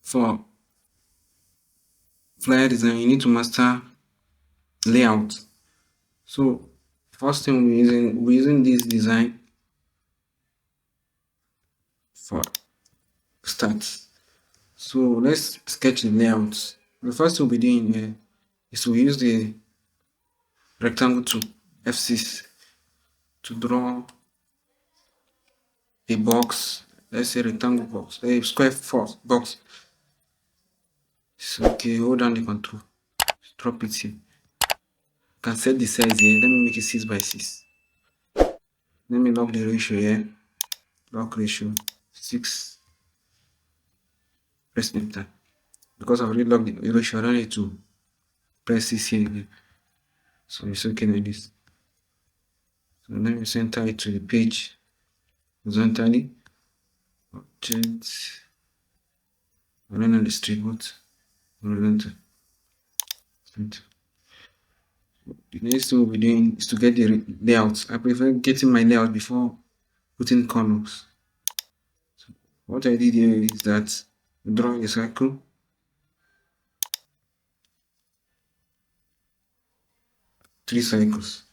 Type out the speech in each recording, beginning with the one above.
for flyer design, you need to master layout. So first thing we're using this design for start. So let's sketch the layout. The first thing we'll be doing here is to use the rectangle tool F6 to draw a box. Let's say rectangle box, a square box. So okay, hold down the control, drop it here. You can set the size here. Let me make it 6 by 6. Let me lock the ratio here. Lock ratio 6. Press enter. Because I've already locked the ratio, I don't need to press 6 here again. So it's okay like this. So let me center it to the page horizontally. Object. And then distribute horizontal. The next thing we'll be doing is to get the layout. I prefer getting my layout before putting columns. So what I did here is that draw a circle. Three circles.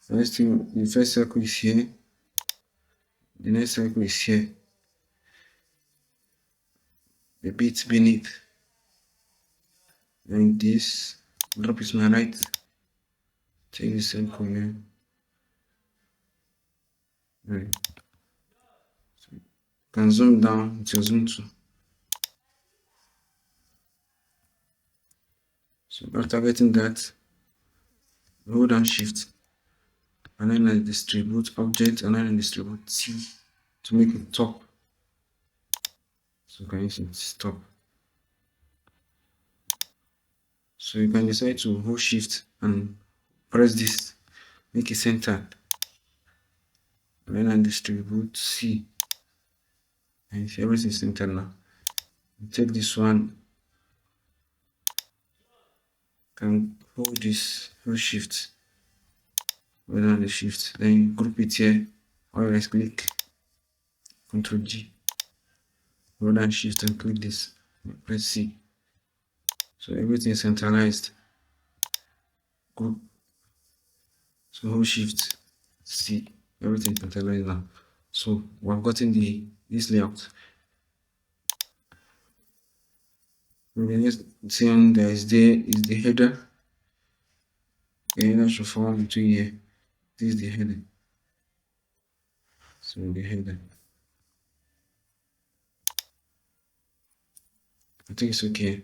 First thing, the first circle is here. The next circle is here. A bit beneath. And this, drop is my right. Take the circle here. Right. So you can zoom down with your zoom tool. So after getting that, hold down shift and then I distribute object and then I distribute T to make it top. So you can use it top. So you can decide to hold shift and press this, make it centered. And then I distribute C. And see everything is centered now. Take this one, can hold this, hold shift, hold down the shift, then group it here, or right click, Ctrl G, hold down shift and click this, press C. So everything is centralized. Group. So hold shift C, everything is centralized now. So we've gotten this layout. And the next thing that is there is the header. The header should fall between here. This is the header. So the header. I think it's okay.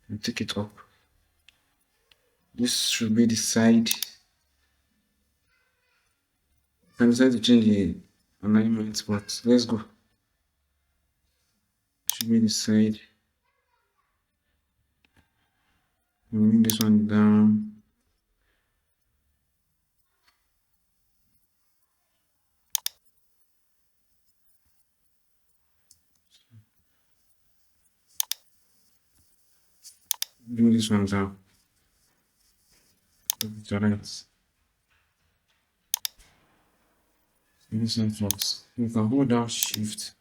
I'll take it up. This should be the side. You can decide to change the alignment, but let's go. Should be the side. Bring this one down. Bring this one down. Right. This one flux. You can hold down shift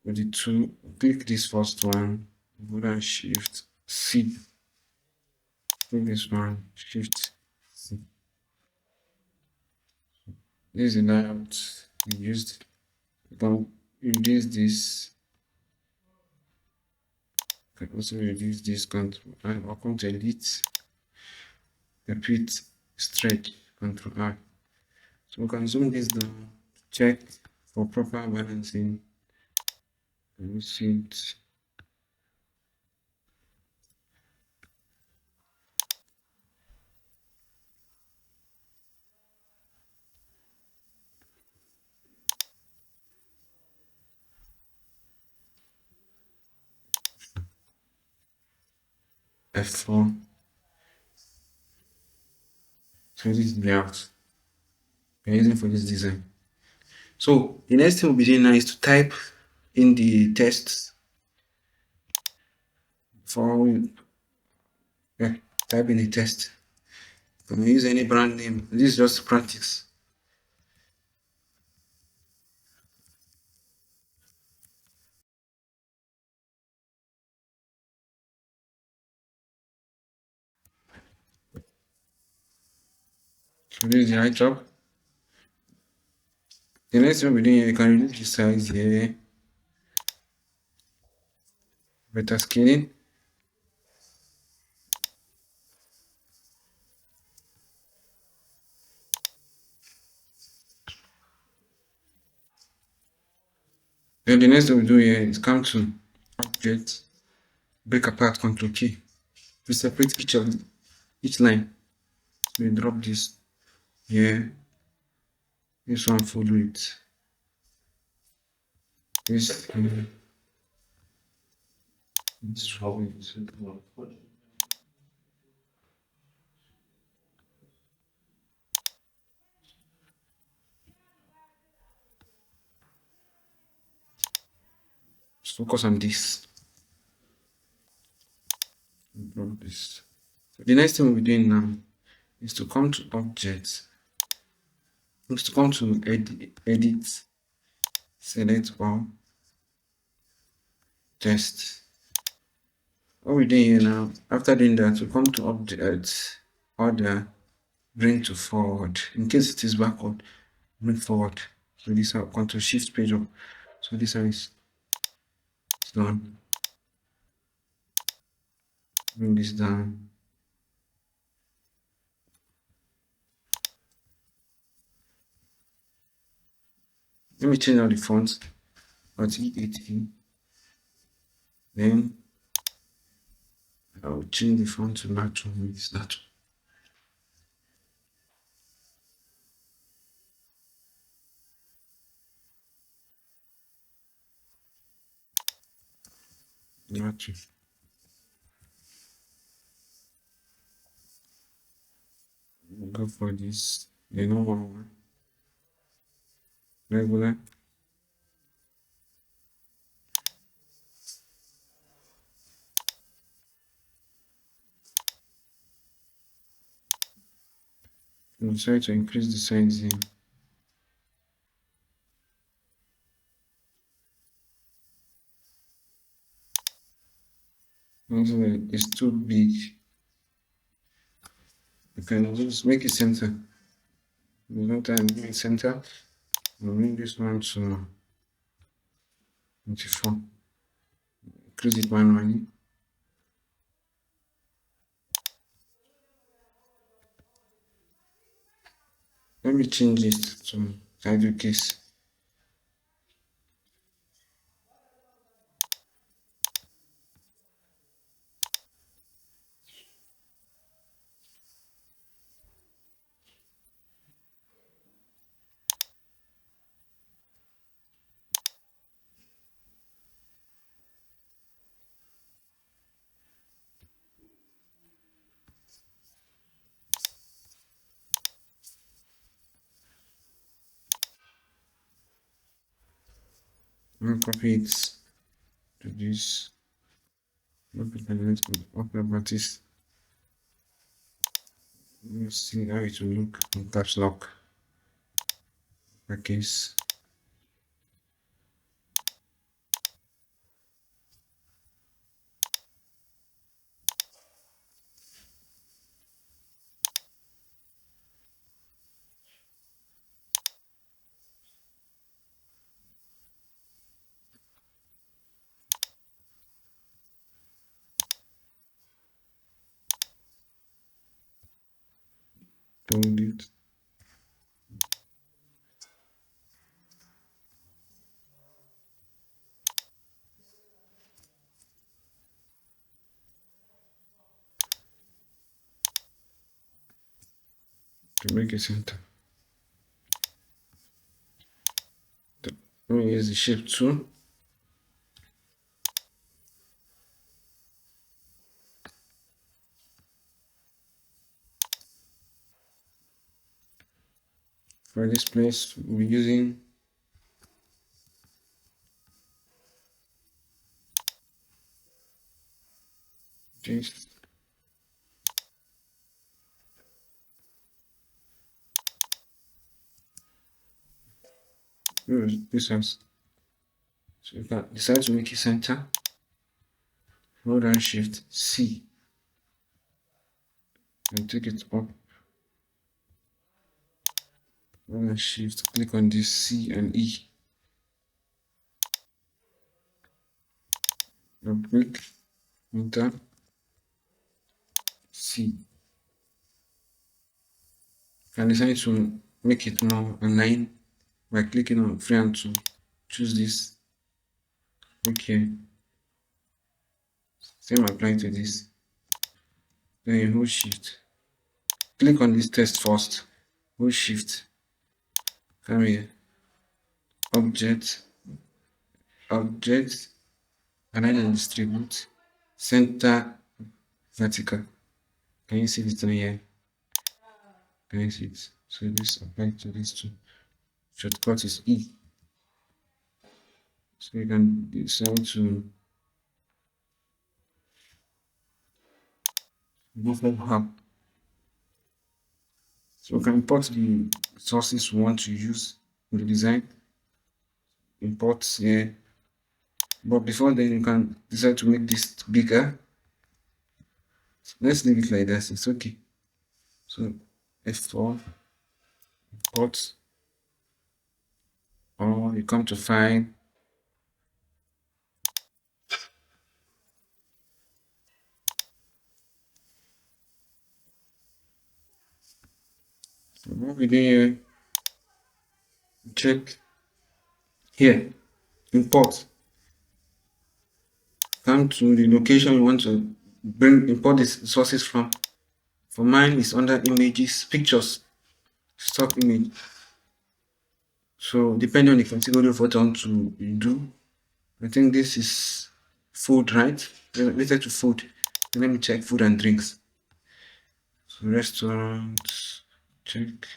with the two. Click this first one. Hold down shift C. Click this one. Shift C. This is the layout we used. You can reduce this. You can also reduce this control I or Ctrl Delete. Repeat stretch Ctrl I. So we can zoom this down to check for proper balancing. Let me see it. F4. So this is the layout we're using for this design. So the next thing we'll be doing now is to type in the text for type in the text. You can use any brand name. This is just practice. So this is the high top. The next thing we're doing here, you can reduce the size here. Better scaling. Then the next thing we do here is come to object, break apart, control key. We separate each line. So we drop this here. This one follow it. This follow it. Just focus on this. Drop this. So the next thing we'll be doing now is to come to objects. Is to come to edit, select all, test. What we're doing here now, after doing that, we come to objects, order, bring to forward. In case it is backward, bring forward. So this is control shift page up. So this one is done. Bring this down. Let me change out the font. At E18. Then I'll change the font to match with that. Match. Go for this. The normal one. Regular. We'll try to increase the size here. Also, it's too big. You can just make it center. No time make it center. We'll make this one to 24. Increase it manually. Let me change it to title case. And copy it to this. Open properties. Let's see how it will look in caps lock. Case. Hold it. To make a center. Let me use the shape tool. For this place, we're using this. This has. So you can decide to make it center. Hold down Shift C and take it up. Shift, click on this C and E. Double click, enter, C. You can decide to make it more aligned by clicking on freehand to choose this. Okay, same apply to this. Then you hold shift. Click on this text first. Hold shift. Come here. Object. Object. Align and distribute. Center vertical. Can you see this thing here? Can you see it? So this apply to this too. Shortcut is E. So you can decide to go for hub. So we can import the sources we want to use in the design. Import here. But before then, you can decide to make this bigger. Let's leave it like this. It's okay. So F4, import, or you come to file. So what we do here, check here, import. Come to the location you want to import the sources from. For mine, it's under images, pictures, stock image. So depending on the category of what I want to do, I think this is food, right? Related to food. So let me check food and drinks. So restaurants, check.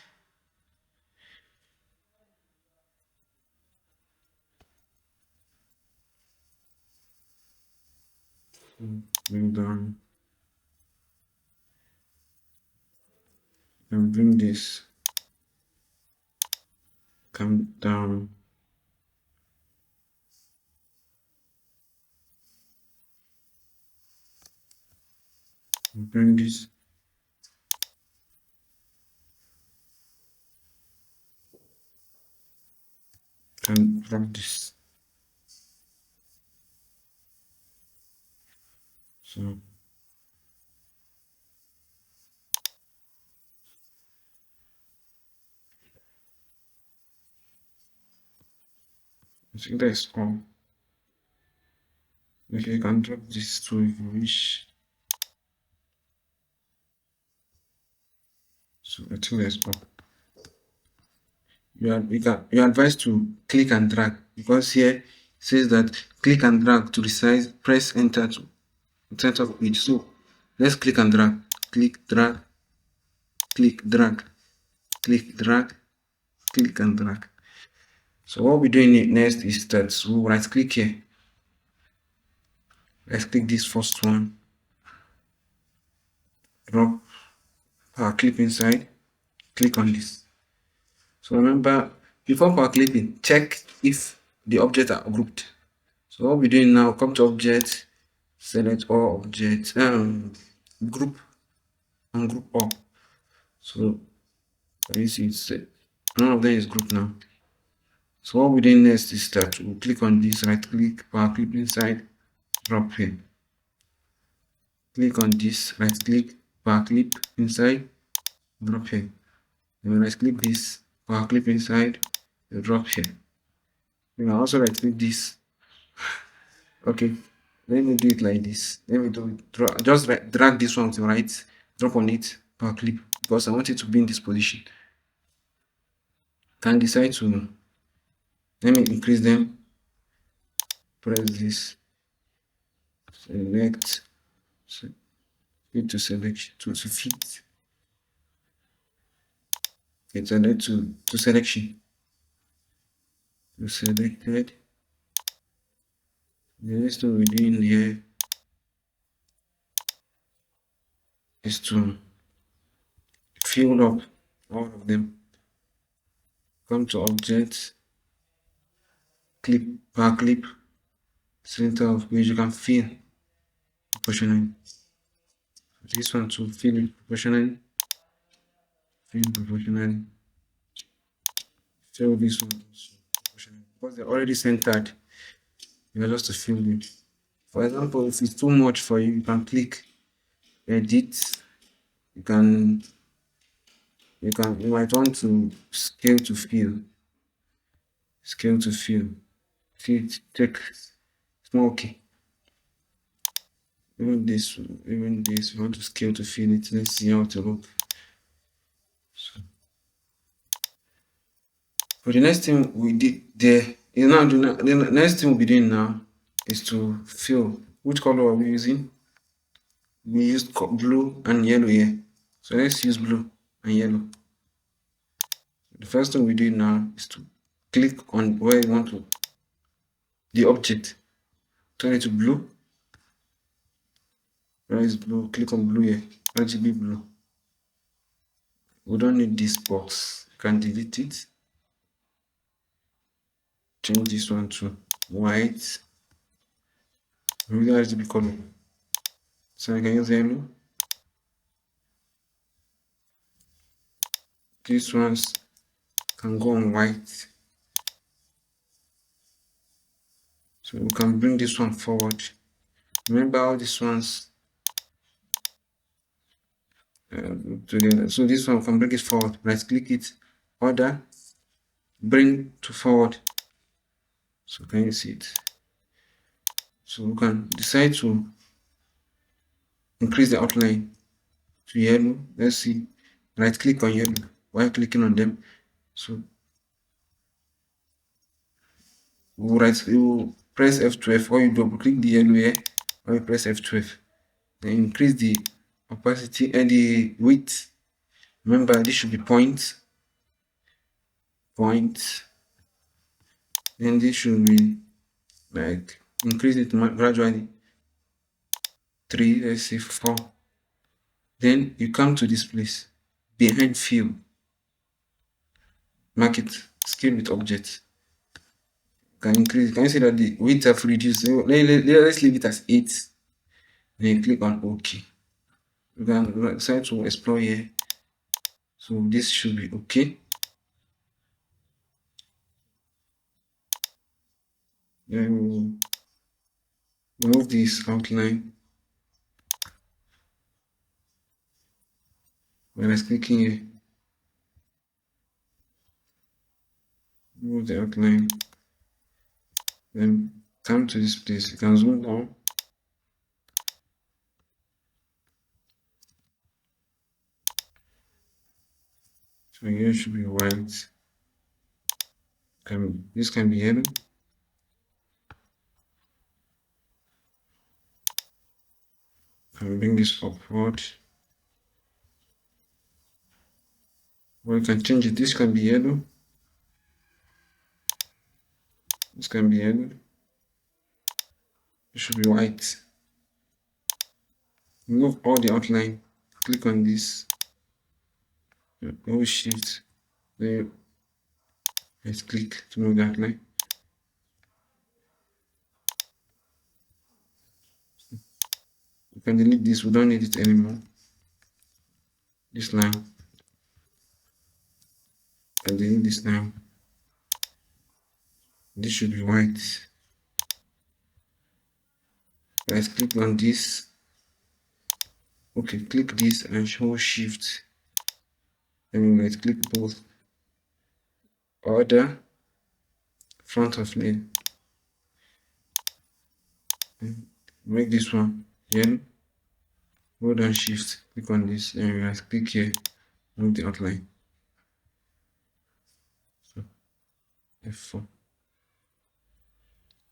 Bring down. And bring this. Come down. Bring this. Can drop this. So I think that is all. Okay, you can drop this too if you wish. So I think that's all. You're advised to click and drag because here it says that click and drag to resize, press enter to center of page. So let's click and drag, click, drag, click, drag, click, drag, click and drag. So what we're doing next is that we'll right click here. Let's click this first one, drop power clip inside, click on this. So remember, before power clipping, check if the objects are grouped. So what we're doing now, come to object, select all objects, group and group all. So you see it's none of them is grouped now. So what we're doing next is that we'll click on this, right click, power clip inside, drop here. Click on this, right click, power clip inside, drop here. Then right click this, power clip inside, drop here. You can also right click this. Okay, let me do it like this. Let me do it. Just drag this one to right, drop on it, power clip, because I want it to be in this position. Can decide to let me increase them. Press this. Select. Fit to selection to fit. Okay, select to selection. To selected. The next one we're doing here is to fill up all of them. Come to object, clip, power clip, center of page. You can fill proportionally. This one to fill it proportionally, fill proportionally. show this one because they're already centered. You are just to fill it. For example, if it's too much for you, you can click edit. You might want to scale to fill. Scale to fill. Fit take small okay. Even this, you want to scale to fill it. Let's see how to look. So, for the next thing we did there is now the next thing we'll be doing now is to fill. Which color are we using? We used blue and yellow here. So let's use blue and yellow. The first thing we do now is to click on where you want to the object. Turn it to blue. Where is blue? Click on blue here. RGB blue. We don't need this box. You can delete it. Change this one to white. Really RGB color. So I can use yellow. These ones can go on white. So we can bring this one forward. Remember how these ones together. So this one we can bring it forward. Right click it, order, bring to forward. So can you see it? So we can decide to increase the outline to yellow. Let's see. Right click on yellow while clicking on them. So you press F12 or you double click the yellow here or you press F12. Then increase the opacity and the width. Remember this should be point. Then this should be like increase it gradually. 3, let's say 4. Then you come to this place behind fill. Mark it, scale with object. Can increase. Can you see that the width have reduced? So let's leave it as 8. Then you click on OK. You can decide to explore here. So this should be okay. Then we'll remove this outline. When I clicking here, remove the outline. Then come to this place. You can zoom down. So here should be white. This can be yellow. Can bring this upward. Or you can change it. This can be yellow. This can be yellow. It should be white. Remove all the outline. Click on this. Hold shift. Then let's click to move the outline. You can delete this. We don't need it anymore. This line. And delete this line. This should be white. Let's click on this. Okay, click this and hold shift. Then let's click both. Order front of layer. Make this one yellow. Hold down shift, click on this, and let's click here, move the outline. So F4.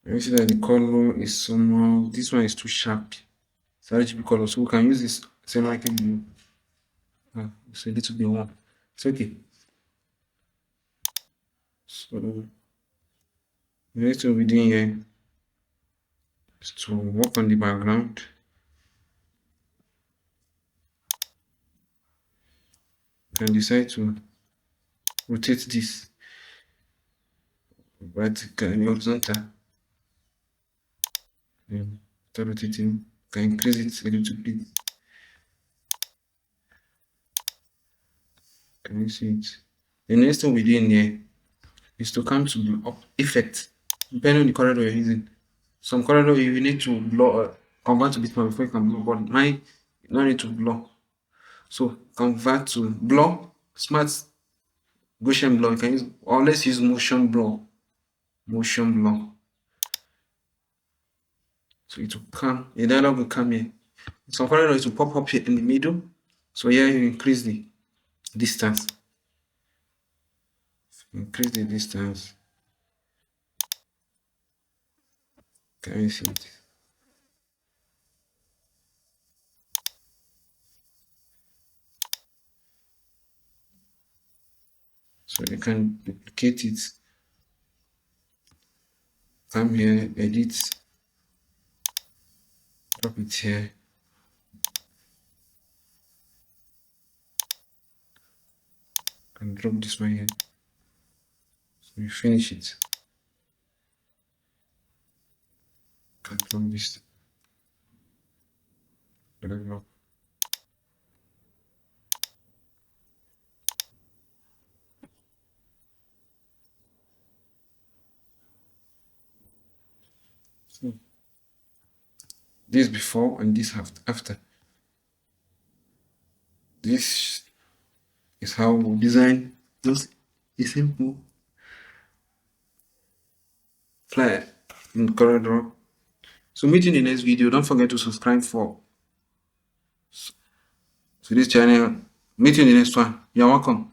You see that the color is somehow, this one is too sharp. It's RGB color, so we can use this semi blue. It's a little bit warm. It's okay. So the next thing we'll be doing here is to work on the background. You can decide to rotate this vertical and horizontal. And start rotating. You can increase it a little bit. Can you see it? The next thing we're doing here is to come to up effect, depending on the corridor you're using. Some corridor you need to blur, convert to bitmap before you can blur, but mine you don't need to blur. So convert to blur, smart Gaussian blur. You can use, or let's use motion blur. Motion blur. So it will come, a dialog will come here. Some corridor it will pop up here in the middle. So here you increase the distance. Increase the distance. Can you see it? So you can duplicate it. Come here, edit, drop it here. And drop this one here. So you finish it. Can drop this. Drop. So this before and this after. This is how we design just a simple flyer in CorelDRAW. So meet you in the next video. Don't forget to subscribe to this channel. Meet you in the next one. You're welcome.